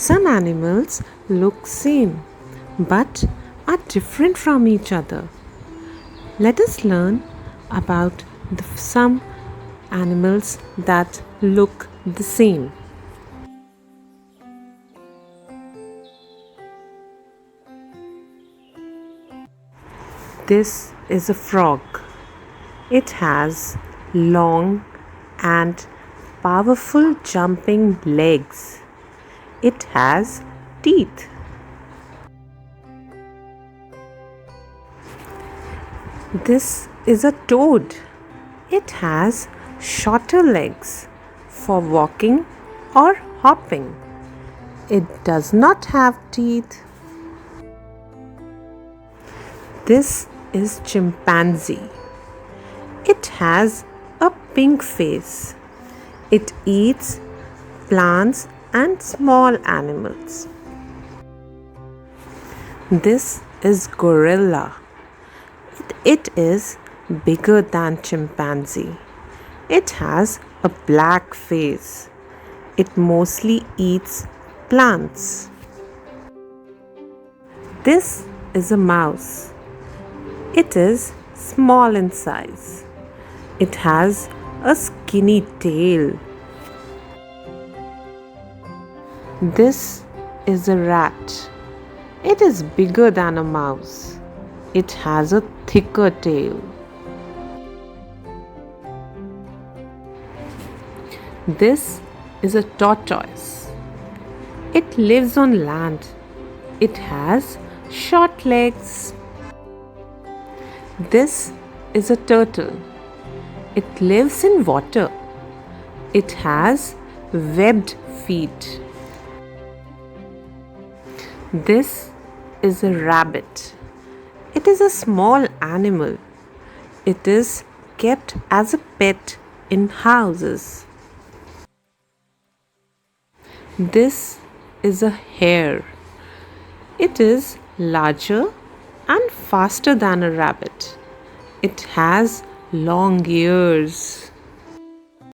Some animals look same but are different from each other. Let us learn about some animals that look the same. This is a frog. It has long and powerful jumping legs. It has teeth. This is a toad. It has shorter legs for walking or hopping. It does not have teeth. This is chimpanzee. It has a pink face. It eats plants and small animals. This is gorilla. It is bigger than chimpanzee. It has a black face. It mostly eats plants. This is a mouse. It is small in size. It has a skinny tail. This is a rat. It is bigger than a mouse. It has a thicker tail. This is a tortoise. It lives on land. It has short legs. This is a turtle. It lives in water. It has webbed feet. This is a rabbit. It is a small animal. It is kept as a pet in houses. This is a hare. It is larger and faster than a rabbit. It has long ears.